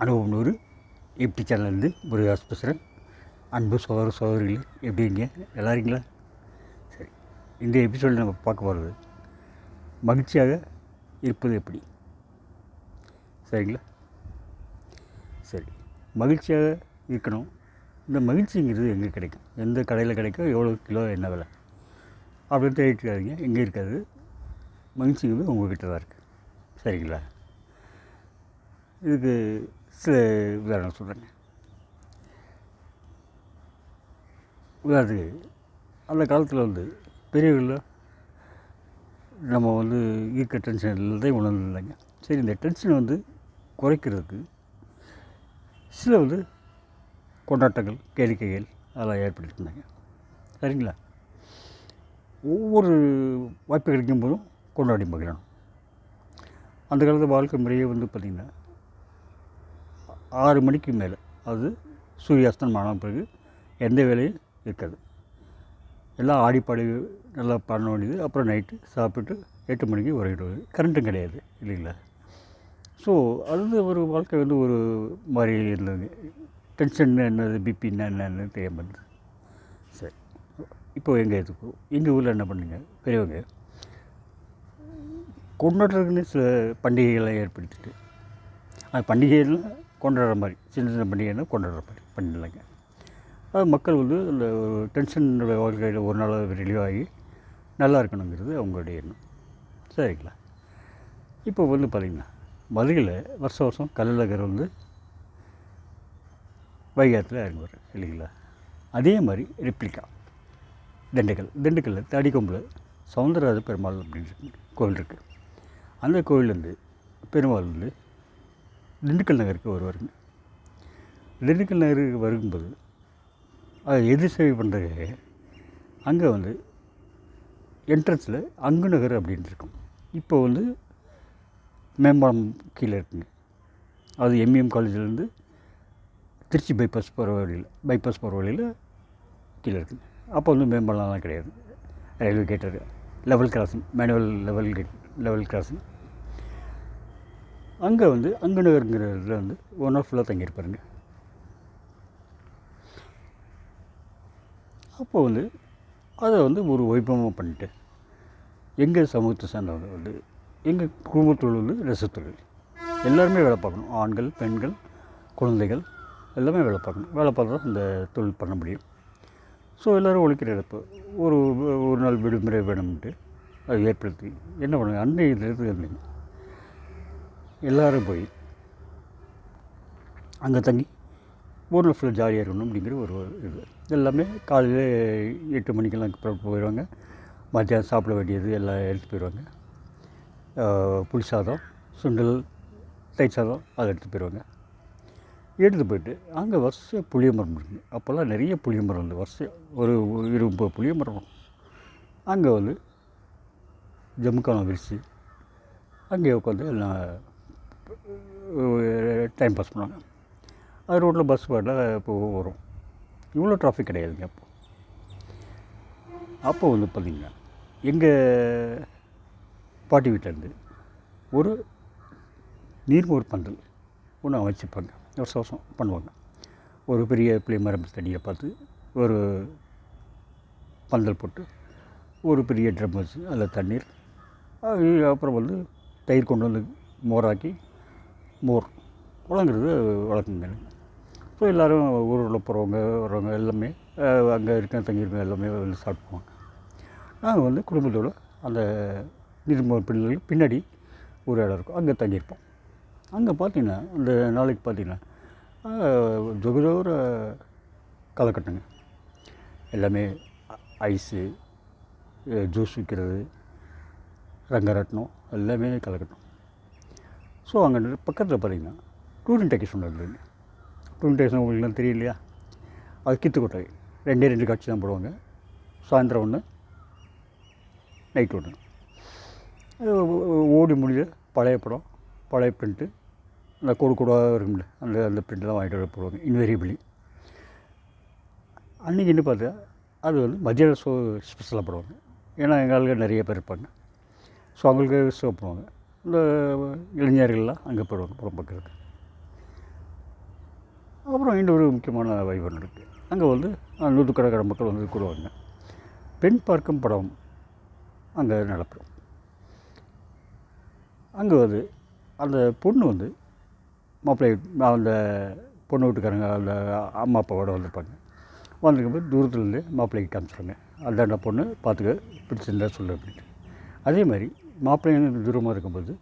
அனுபவம் நூறு யூடியூப் சேனல்லேருந்து முருகாஸ் பேசுகிறேன். அன்பு சகோதர சகோதரிகளே, எப்படி இருக்கீங்க? நல்லா இருக்கீங்களா? சரி, இந்த எபிசோடில் நம்ம பார்க்க போகிறது மகிழ்ச்சியாக இருப்பது எப்படி. சரிங்களா? சரி, மகிழ்ச்சியாக இருக்கணும். இந்த மகிழ்ச்சிங்கிறது எங்கே கிடைக்கும்? எந்த கடையில் கிடைக்கும்? எவ்வளோ கிலோ என்ன விலை அப்படின்னு தேடிட்டுருக்காதீங்க. எங்கே இருக்காது. மகிழ்ச்சிங்கிறது உங்கள்கிட்ட தான் இருக்குது. சரிங்களா? இதுக்கு சில உதாரணம் சொல்கிறேங்க. உதாரணத்துக்கு அந்த காலத்தில் பெரியவர்கள் நம்ம இருக்க டென்ஷன் தான் உணர்ந்துருந்தாங்க. சரி, இந்த டென்ஷனை குறைக்கிறதுக்கு சில கொண்டாட்டங்கள், கேளிக்கைகள் அதெல்லாம் ஏற்படுத்தியிருந்தாங்க. சரிங்களா? ஒவ்வொரு வாய்ப்பு கிடைக்கும் போதும் கொண்டாடி மகிழணும். அந்த காலத்து வாழ்க்கை முறையே பார்த்திங்கன்னா 6 மணிக்கு மேலே, அது சூரியாஸ்தமனம் ஆன பிறகு எந்த வேலையும் இருக்காது. எல்லாம் ஆடிப்பாடி நல்லா பண்ண வேண்டியது. அப்புறம் நைட்டு சாப்பிட்டு 8 மணிக்கு உறங்கிடுவது. கரண்ட்டும் கிடையாது இல்லைங்களா? ஸோ அது ஒரு வாழ்க்கை ஒரு மாதிரி இருந்தது. டென்ஷன் என்னது, பிபின்னா என்னன்னு தெரியாமல் இருந்தது. சரி, இப்போ எங்கள் ஊரில் என்ன பண்ணுங்க, பெரியவங்க கொண்டாடுறதுக்குன்னு சில பண்டிகைகளை ஏற்படுத்திட்டு, அது பண்டிகைகள்லாம் கொண்டாடுற மாதிரி, சின்ன சின்ன பண்டிகைலாம் கொண்டாடுற மாதிரி பண்ணிடலாங்க. அது மக்கள் அந்த டென்ஷனோட வாழ்க்கையில் ஒரு நாள் ரிலீவ் ஆகி நல்லா இருக்கணுங்கிறது அவங்களுடைய எண்ணம். சரிங்களா? இப்போ பார்த்திங்கன்னா மதுரையில் வருஷம் வருஷம் கள்ளழகர் வைகாத்தில் இறங்குவார் இல்லைங்களா? அதே மாதிரி ரெப்ளிகா திண்டுக்கல்லில் தடிக்கொம்பில் சவுந்தரராஜ பெருமாள் அப்படின்னு கோவில் இருக்குது. அந்த கோவிலேருந்து பெருமாள் திண்டுக்கல் நகருக்கு வருவாருங்க. திண்டுக்கல் நகருக்கு வரும்போது அதை எதிர் சேவை பண்ணுறதுக்கு அங்கே என்ட்ரன்ஸில் அங்கு நகர் அப்படின்னு இருக்கும். இப்போ மேம்பாலம் கீழே இருக்குங்க. அது எம்இஎம் காலேஜிலேருந்து திருச்சி பைபாஸ் போகிற வழியில் கீழே இருக்குங்க. அப்போ மேம்பாலம்லாம் கிடையாது. Railway cater, level crossing, manual level crossing. அங்கே அங்கு நகருங்கிற இதில் 1 hour ஃபுல்லாக தங்கியிருப்பாருங்க. அப்போது அதை ஒரு வைபவமாக பண்ணிட்டு எங்கள் சமூகத்தை சேர்ந்தவங்க எங்கள் குடும்பத்தொழில் நெசத்தொழில் எல்லாருமே வேலை பார்க்கணும். ஆண்கள், பெண்கள், குழந்தைகள் எல்லாமே வேலை பார்க்கணும். வேலை பார்த்தா தான் இந்த தொழில் பண்ண முடியும். ஸோ எல்லோரும் ஒழிக்கிறப்போ ஒரு நாள் விடுமுறை வேணும்ன்ட்டு அதை ஏற்படுத்தி என்ன பண்ணுங்க, அன்றைய நேரத்துக்கு இருந்தீங்க எல்லோரும் போய் அங்கே தங்கி ஒரு நாள் ஃபுல்லாக ஜாலியாக இருக்கணும் அப்படிங்கிற ஒரு இது. எல்லாமே காலையில் 8 மணிக்கெல்லாம் போயிடுவாங்க. மத்தியானம் சாப்பிட வேண்டியது எல்லாம் எடுத்துகிட்டு போயிடுவாங்க. புளி சாதம், சுண்டல், தயிர் சாதம் அதை எடுத்துகிட்டு போயிடுவாங்க. எடுத்துகிட்டு போயிட்டு அங்கே வரிசையாக புளிய மரம் இருக்குங்க. அப்போல்லாம் நிறைய புளிய மரம் வரிசையாக ஒரு 20 புளிய மரம். அங்கே ஜமுக்கானம் விரித்து அங்கேயே உட்காந்து எல்லாம் டைம் பாஸ் பண்ணுவாங்க. அது ரோட்டில் பஸ் வரல வரும். இவ்வளோ டிராஃபிக் கிடையாதுங்க. அப்போ பார்த்திங்கன்னா எங்கள் பாட்டி வீட்டிலேருந்து ஒரு நீர்மோர் பந்தல் ஒன்று அமைச்சிருப்பாங்க. வருஷம் வருஷம் பண்ணுவாங்க. ஒரு பெரிய புளிய மரம் தண்ணியை பார்த்து ஒரு பந்தல் போட்டு ஒரு பெரிய ட்ரம் வச்சு அதில் தண்ணீர், அப்புறம் தயிர் கொண்டு மோராக்கி மோர் வழங்குறது வழக்கங்க. ஸோ எல்லோரும் ஊரில் போகிறவங்க வர்றவங்க எல்லாமே அங்கே தங்கியிருக்கவங்க எல்லாமே சாப்பிடுவாங்க. நாங்கள் குடும்பத்தோடு அந்த நீர்மோர் பிள்ளைகளுக்கு பின்னாடி ஒரு இடம் இருக்கும், அங்கே தங்கியிருப்போம். அங்கே பார்த்திங்கன்னா அந்த நாளைக்கு பார்த்திங்கன்னா ஜொகஜோர காலகட்டங்க. எல்லாமே ஐஸு, ஜூஸ் விற்கிறது, ரங்கரட்னம் எல்லாமே காலகட்டம். ஸோ அங்கே பக்கத்தில் பார்த்திங்கன்னா டூரிங் டேக்கேஷன் இருக்குதுங்க. டூரிங் டேக்கேஷன் உங்களுக்குலாம் தெரியும் இல்லையா? அது கித்துக்கோட்டை 2 காட்சி தான் போடுவாங்க. சாயந்தரம் ஒன்று, நைட் ஒன்று. ஓடி முடிஞ்ச பழைய படம், பழைய பிரிண்ட்டு, அந்த கூடாக இருக்கும்ல, அந்த பிரிண்ட்டு தான் வாங்கிட்டு வர போடுவாங்க இன்வேரியபிளி. அன்றைக்கின்னு பார்த்தா அது மத்தியான ஷோ ஸ்பெஷலாக போடுவாங்க. ஏன்னா எங்கள் ஆளுங்க நிறைய பேர் இருப்பாங்க. ஸோ அவங்களுக்கு ஷோ பண்ணுவாங்க. இந்த இளைஞர்கள்லாம் அங்கே போடுவாங்க படம் பார்க்குறதுக்கு. அப்புறம் இன்னொரு முக்கியமான வைபவம் இருக்குது. அங்கே வந்து நூற்றுக்கணக்கான மக்கள் வந்து கூடுவாங்க. பெண் பார்க்கும் படம் அங்கே நடக்கும். அங்கே வந்து அந்த பொண்ணு வந்து மாப்பிள்ளை அந்த பொண்ணு வீட்டுக்காரங்க அந்த அம்மா அப்பாவோட வந்திருப்பாங்க. வந்திருக்கும்போது தூரத்துலேருந்து மாப்பிள்ளைக்கு காமிச்சிடுவாங்க. அந்தாண்ட பொண்ணு பார்த்துக்க பிடிச்சிருந்தா சொல்லு அப்படின்ட்டு. அதே மாதிரி மாப்பிள்ளை தூரமாக இருக்கும்போது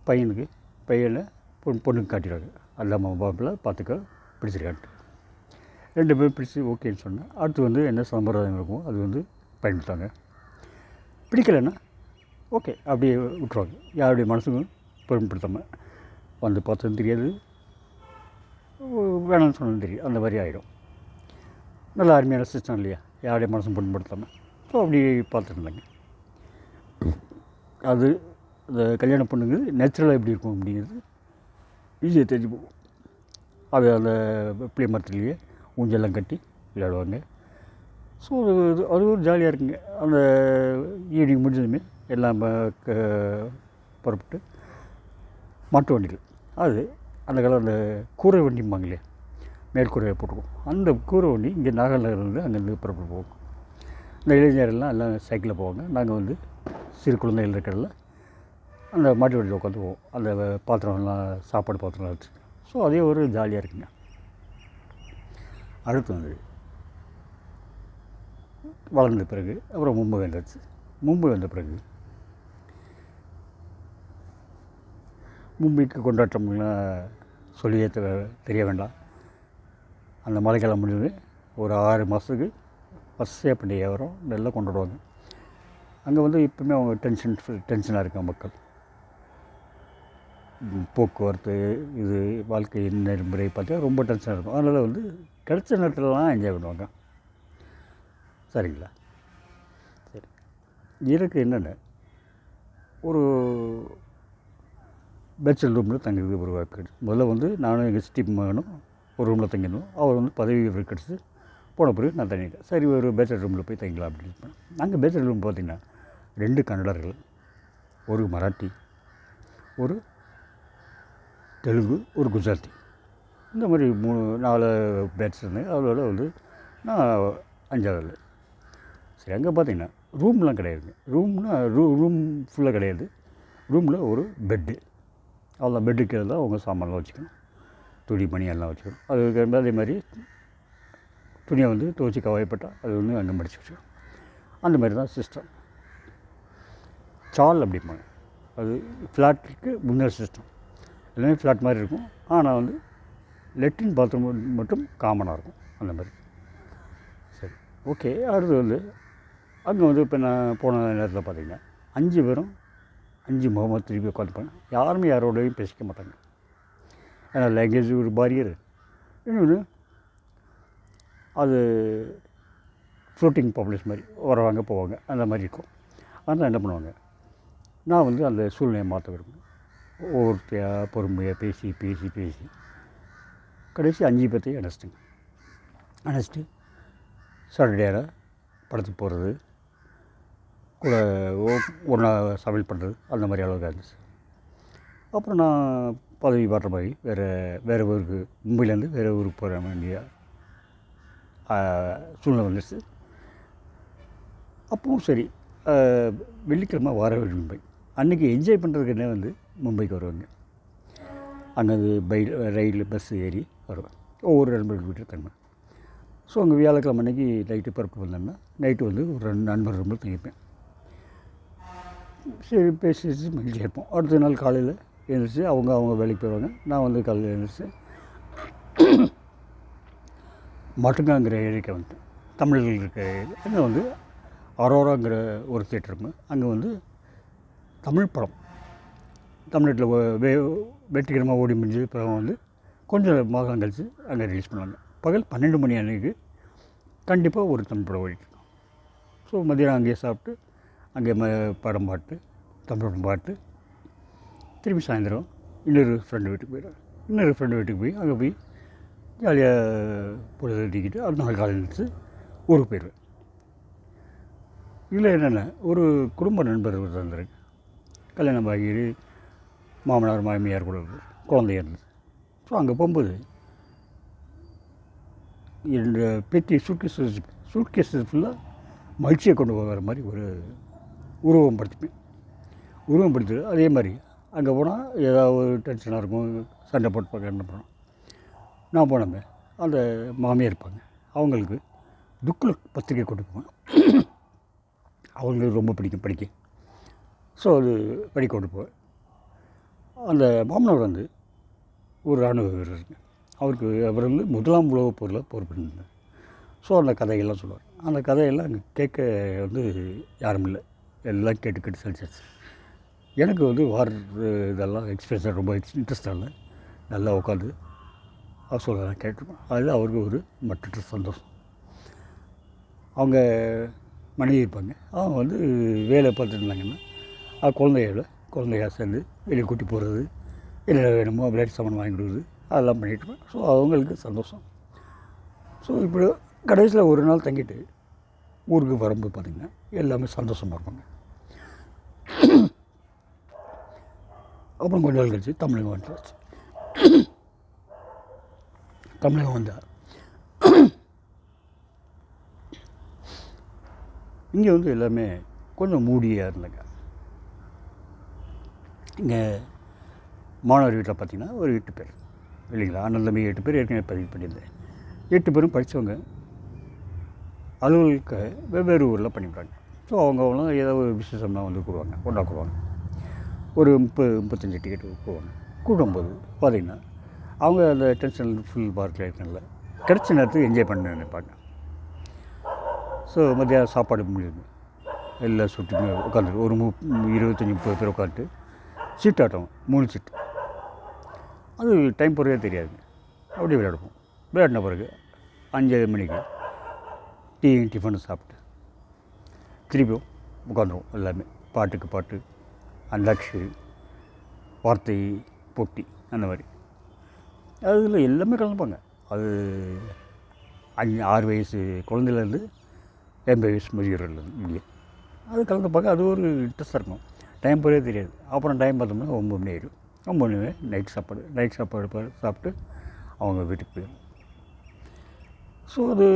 பையனை பொண்ணுக்கு காட்டிடுவாங்க. அந்த அம்மா மாப்பிள்ளை பார்த்துக்க பிடிச்சிருக்கான்ட்டு. 2 பேரும் பிடிச்சி ஓகேன்னு சொன்னேன். அடுத்து வந்து என்ன சம்பிரதாயம் இருக்கும் அது வந்து பயன்படுத்தாங்க. பிடிக்கலைன்னா ஓகே அப்படியே விட்ருவாங்க. யாருடைய மனசுக்கும் பொருட்படுத்தாமல் வந்து பார்த்ததும் தெரியாது, வேணாம்னு சொன்னதும் தெரியும். அந்த மாதிரி ஆகிடும். நல்ல அருமையான சிஸ்டம் இல்லையா? யாருடைய மனசும் பொருட்படுத்தாமல். ஸோ அப்படி பார்த்துருந்தாங்க. அது இந்த கல்யாண பொண்ணுங்க நேச்சுரலாக எப்படி இருக்கும் அப்படிங்கிறது ஈஸியாக தெரிஞ்சு போகும். அது அந்த பிள்ளை மரத்துலேயே ஊஞ்செல்லாம் கட்டி விளையாடுவாங்க. ஸோ அது ஒரு ஜாலியாக இருக்குங்க. அந்த ஈவினிங் முடிஞ்சதுமே எல்லாம் புறப்பட்டு மாட்டு வண்டிகள், அது அந்த காலம் அந்த கூரை வண்டிம்பாங்க இல்லையா, மேற்கூரையை போட்டுருவோம். அந்த கூரை வண்டி இங்கே நாகர்நகர்லேருந்து அங்கேருந்து புறப்பட்டு போவோம். இந்த இளைஞரெல்லாம் எல்லாம் சைக்கிளில் போவாங்க. நாங்கள் வந்து சிறு குழந்தைகள் இருக்கிறதில்ல அந்த மாட்டு வண்டியில் உட்காந்து போவோம். அந்த பாத்திரம்லாம் சாப்பாடு பாத்திரம்லாம் வச்சு. ஸோ அதே ஒரு ஜாலியாக இருக்குங்க. அடுத்து வந்து வளர்ந்த பிறகு அப்புறம் மும்பை வந்துடுச்சு. மும்பை வந்த பிறகு மும்பைக்கு கொண்டாட்டம்லாம் சொல்லியே தெரிய வேண்டாம். அந்த மழைக்காலம் முடிஞ்சது ஒரு 6 மாதத்துக்கு வரிசையாக பண்டிகை வரும், நல்லா கொண்டாடுவாங்க. அங்கே வந்து எப்பவுமே அவங்க டென்ஷனாக இருக்காங்க மக்கள். போக்குவரத்து இது வாழ்க்கை நெறிமுறை பார்த்தா ரொம்ப டென்ஷனாக இருக்கும். அதனால் வந்து கிடைச்ச நேரத்துலலாம் என்ஜாய் பண்ணுவாங்க. சரிங்களா? சரி, எனக்கு என்னென்ன ஒரு பேச்சுலர் ரூமில் தங்கிறது ஒரு வாய்ப்பு கிடைச்சு. முதல்ல வந்து நானும் எங்கள் சித்தி மகனும் ஒரு ரூமில் தங்கியிருந்தோம். அவர் வந்து பதவி உயர்வு கிடச்சி போன பிறகு நான் தங்கிட்டேன். சரி, ஒரு பேச்சுலர் ரூமில் போய் தங்கிக்கலாம் அப்படின்னு இருப்பேன். அங்கே பேச்சுலர் ரூம் பார்த்திங்கன்னா 2 கன்னடர்கள், ஒரு மராட்டி, ஒரு தெலுங்கு, ஒரு குஜராத்தி, இந்த மாதிரி 4 பேட்ச் இருந்தேன். அதோட வந்து நான் 5ஆவது. சரி, அங்கே பார்த்திங்கன்னா ரூம்லாம் கிடையாதுங்க. ரூம் ஃபுல்லாக கிடையாது. ரூமில் ஒரு பெட்டு, அவ்வளோ பெட்டுக்கு தான் அவங்க சாமான்லாம் வச்சுக்கணும், துணி மணி எல்லாம் வச்சுக்கணும். அது அதே மாதிரி துணியை வந்து துவச்சி கவாயப்பட்டால் அது வந்து அங்கே மடிச்சு வச்சுக்கணும். அந்த மாதிரி தான் சிஸ்டம். சால் அப்படிம்பாங்க. அது ஃப்ளாட்டுக்கு முன்னேற சிஸ்டம். எல்லாமே ஃப்ளாட் மாதிரி இருக்கும். ஆனால் வந்து லெட்ரின் பாத்ரூம் மட்டும் காமனாக இருக்கும். அந்த மாதிரி. சரி, ஓகே. அடுத்து வந்து அங்கே வந்து இப்போ நான் போன நேரத்தில் பார்த்திங்கன்னா 5 பேரும் 5 முகமாக திருப்பி உட்காந்துப்பாங்க. யாருமே யாரோடையும் பேசிக்க மாட்டாங்க. ஏன்னா லாங்குவேஜ் ஒரு பாரியர். இன்னொன்று அது ஃப்ளோட்டிங் பாப்புலேஷன் மாதிரி வருவாங்க போவாங்க, அந்த மாதிரி இருக்கும். அதனால் என்ன பண்ணுவாங்க, நான் வந்து அந்த சூழ்நிலையை மாற்ற விரும்புவேன். ஒவ்வொருத்தையாக பொறுமையாக பேசி கடைசி 5 பேர்த்தையும் அணைச்சிட்டு சாட்டர்டேயில் படத்துக்கு போகிறது, கூட ஒன்றா சமையல் பண்ணுறது, அந்த மாதிரி அளவுக்கு இருந்துச்சு. அப்புறம் நான் பதவி மாற்ற மாதிரி வேறு ஊருக்கு, மும்பையிலேருந்து வேறு ஊருக்கு போகிற வேண்டிய சூழ்நிலை வந்துடுச்சு. அப்பவும் சரி, வெள்ளிக்கிழமை வார மும்பை அன்றைக்கி என்ஜாய் பண்ணுறதுக்குன்னே வந்து மும்பைக்கு வருவாங்க. அங்கேருந்து ரயில் பஸ்ஸு ஏறி வருவேன். ஒவ்வொரு நண்பர்கள் வீட்டில் தங்குவேன். ஸோ அங்கே வியாழக்கிழமை அன்றைக்கி நைட்டு புறப்பட்டு வந்தேன்னா நைட்டு வந்து ஒரு 2 நண்பர் ரூமில் தங்கிப்பேன். சரி, பேசி மகிழ்ச்சியாக இருப்போம். அடுத்த நாள் காலையில் எழுந்திரிச்சு அவங்க வேலைக்கு போயிடுவாங்க. நான் வந்து காலையில் எழுந்திரிச்சு மட்டுங்காங்கிற ஏரியாவுக்கு வந்துட்டேன். தமிழர்கள் இருக்கிற அங்கே வந்து அரோராங்கிற ஒரு தியேட்டருங்க. அங்கே வந்து தமிழ் படம் தமிழ்நாட்டில் வெற்றிகரமாக ஓடி முடிஞ்சது. அப்புறம் வந்து கொஞ்சம் மாதம் கழித்து அங்கே ரிலீஸ் பண்ணுவாங்க. பகல் 12 மணி அன்றைக்கு கண்டிப்பாக ஒரு தமிழ் படம் ஓடிட்டுருக்கோம். ஸோ மதியானம் அங்கேயே சாப்பிட்டு அங்கே படம் பாட்டு, தமிழ் படம் பாட்டு, திரும்பி சாயந்தரம் இன்னொரு ஃப்ரெண்டு வீட்டுக்கு போய் அங்கே போய் ஜாலியாக பொழுது தட்டிக்கிட்டு அடுத்த நாள் காலையில் எழுந்திரிச்சு ஊருக்கு போயிடுவேன். இதில் என்னென்ன ஒரு குடும்ப நண்பர் இருந்திருக்கு. கல்யாணம் ஆகி மாமனார் மாமியார் கூட குழந்தைய இருந்தது. ஸோ அங்கே போகும்போது என்னோட பேத்தி சூட்கேஸ் ஃபுல்லாக மகிழ்ச்சியை கொண்டு போகிற மாதிரி ஒரு உருவம் படுத்திட்டு அதே மாதிரி அங்கே போனால் ஏதாவது ஒரு டென்ஷனாக இருக்கும், சண்டை போட்டு என்ன பண்ணோம். நான் போனோமே அந்த மாமியார் இருப்பாங்க, அவங்களுக்கு துக்கில் பத்திரிக்கை கொடுப்பேன். அவங்களுக்கு ரொம்ப பிடிக்கும் படிக்க. ஸோ அது படிக்க கொண்டு போவேன். அந்த மாமனார் வந்து ஒரு இராணுவ வீரருங்க. அவர் வந்து முதலாம் உலகப் போரில் போர் பண்ணியிருந்தார். ஸோ அந்த கதையெல்லாம் சொல்லுவார். அந்த கதையெல்லாம் அங்கே கேட்க வந்து யாரும் இல்லை, எல்லாம் கேட்டு சலிச்சாச்சு. எனக்கு வந்து இதெல்லாம் எக்ஸ்பிரஸாக ரொம்ப இன்ட்ரெஸ்டாக இல்லை. நல்லா உட்காந்து அவர் சொல்கிறதெல்லாம் கேட்டிருப்பேன். அது அவருக்கு ஒரு மற்ற சந்தோஷம். அவங்க மனைவி இருப்பாங்க, அவங்க வந்து வேலை பார்த்துட்டு இருந்தாங்கன்னா குழந்தையாக சேர்ந்து வெளியே கூட்டி போகிறது, என்ன வேணுமோ விளையாட்டு சாமான் வாங்கி கொடுக்குறது, அதெல்லாம் பண்ணிகிட்ருப்பேன். ஸோ அவங்களுக்கு சந்தோஷம். ஸோ இப்படி கடைசியில் ஒரு நாள் தங்கிட்டு ஊருக்கு வரும்போது பார்த்திங்கன்னா எல்லாமே சந்தோஷமாக இருப்பாங்க. அப்புறம் கொஞ்ச நாள் கழிச்சு தமிழகம் வந்துச்சு. தமிழகம் வந்தால் இங்கே வந்து எல்லாமே கொஞ்சம் மூடியாக இருந்தாங்க. இங்கே மாணவர் வீட்டில் பார்த்திங்கன்னா ஒரு 8 பேர் இல்லைங்களா, அண்ணன் தம்பி 8 பேர் ஏற்கனவே பதிவு பண்ணியிருந்தேன். 8 பேரும் படித்தவங்க, அலுவலுக்கு வெவ்வேறு ஊரில் பண்ணிவிட்டாங்க. ஸோ அவங்களாம் ஏதாவது ஒரு விசேஷம்னா வந்து கூடுவாங்க, கொண்டாக்குவாங்க. ஒரு 35 டிக்கெட் போவாங்க. கூடும்போது பார்த்திங்கன்னா அவங்க அந்த டென்ஷன் ஃபுல் பார்க்கில் இருக்கனால கிடைச்ச நேரத்துக்கு என்ஜாய் பண்ண நினைப்பாங்க. ஸோ மத்தியானம் சாப்பாடு முடியுது, எல்லாம் சுற்றி உட்காந்துட்டு ஒரு 25-30 பேர் உட்காந்துட்டு சீட்டாட்டம் 3 சீட்டு. அது டைம் போகிறதே தெரியாது. அப்படியே விளையாடுவோம். விளையாடின பிறகு 5 மணிக்கு டிஃபன் சாப்பிட்டு திருப்பியும் உட்காந்துருவோம். எல்லாமே பாட்டுக்கு பாட்டு, அந்தாட்சி, வார்த்தை போட்டி, அந்த மாதிரி அதில் எல்லாமே கலந்துப்பாங்க. அது 6 வயசு குழந்தையிலேருந்து 80 வயசு முதியோர்லேருந்து இங்கே அது கலந்துப்பாங்க. அது ஒரு இன்ட்ரெஸ்ட்டாக இருக்கும். டைம் போகிறதே தெரியாது. அப்புறம் டைம் பார்த்தோம்னா 9 மணி ஆயிடும். 9 மணி நைட் சாப்பாடு சாப்பிட்டு அவங்க வீட்டுக்கு போயிடும். ஸோ அது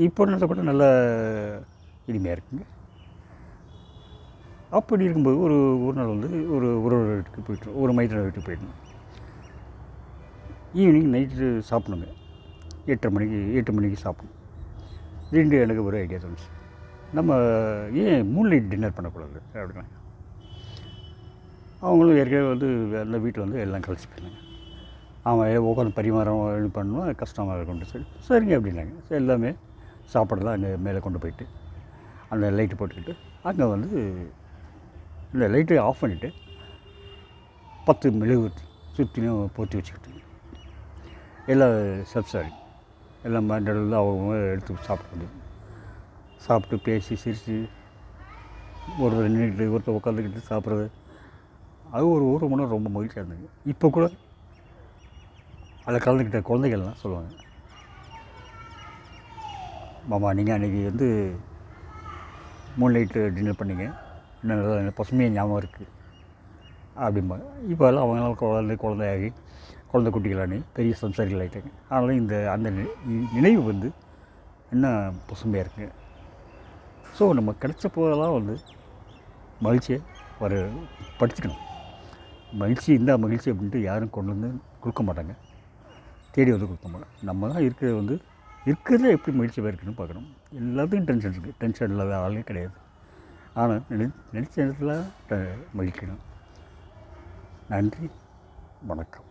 இப்போ நினைச்ச கூட நல்ல இனிமையாக இருக்குங்க. அப்படி இருக்கும்போது ஒரு நாள் வந்து ஒரு உறவினர் வீட்டுக்கு போய்ட்டோம், ஒரு மைத்திரர் வீட்டுக்கு போயிட்டோம். Evening night சாப்பிடணுங்க. 8 மணிக்கு சாப்பிடணும். எனக்கு ஒரு ஐடியா தோணுச்சு, நம்ம ஏன் மூன்லைட் டின்னர் பண்ணக்கூடாது அப்படின்னா. அவங்களும் ஏற்கனவே வந்து அந்த வீட்டில் வந்து எல்லாம் கழிச்சு போயிருந்தாங்க. அவன் உட்காந்து பரிமாறம் இது பண்ணணும், கஷ்டமாக இருக்கும்னு சரிங்க அப்படின்னாங்க. எல்லாமே சாப்பாடெல்லாம் அங்கே மேலே கொண்டு போயிட்டு அந்த லைட்டு போட்டுக்கிட்டு அங்கே வந்து இந்த லைட்டை ஆஃப் பண்ணிவிட்டு 10 மெழுகுவர்த்தி சுற்றிலும் போற்றி வச்சுக்கிட்டு எல்லாம் சாரி எல்லாம் நடுவில் அவங்க எடுத்து சாப்பிட்டு பேசி சிரித்து ஒருத்தர் நின்றுக்கிட்டு ஒருத்தர் உட்காந்துக்கிட்டு சாப்பிட்றது, அது ஒரு மணி நேரம் ரொம்ப மகிழ்ச்சியாக இருந்தது. இப்போ கூட அதில் கலந்துக்கிட்ட குழந்தைகள்லாம் சொல்லுவாங்க, மாமா நீங்கள் அன்றைக்கி வந்து மூன்லைட்டு டின்னர் பண்ணிங்க, இன்னும் நல்லா பசுமையாக ஞாபகம் இருக்குது அப்படிம்பாங்க. இப்போ எல்லாம் அவங்களால குழந்தையாகி குழந்தை குட்டிகளானே பெரிய சம்சாரிகள் ஆகிட்டாங்க. ஆனாலும் அந்த நினைவு வந்து இன்னும் பசுமையாக இருக்குங்க. ஸோ நம்ம கிடைச்ச போதெல்லாம் வந்து மகிழ்ச்சியை படிச்சுக்கணும். மகிழ்ச்சி அப்படின்ட்டு யாரும் கொண்டு வந்து கொடுக்க மாட்டாங்க, தேடி வந்து கொடுக்க மாட்டாங்க. நம்ம தான் இருக்கிறத எப்படி மகிழ்ச்சியாக இருக்குன்னு பார்க்கணும். எல்லாத்துக்கும் டென்ஷன் இருக்குது, டென்ஷன் இல்லாத ஆளே கிடையாது. ஆனால் நினைச்ச நேரத்தில் மகிழ்க்கணும். நன்றி, வணக்கம்.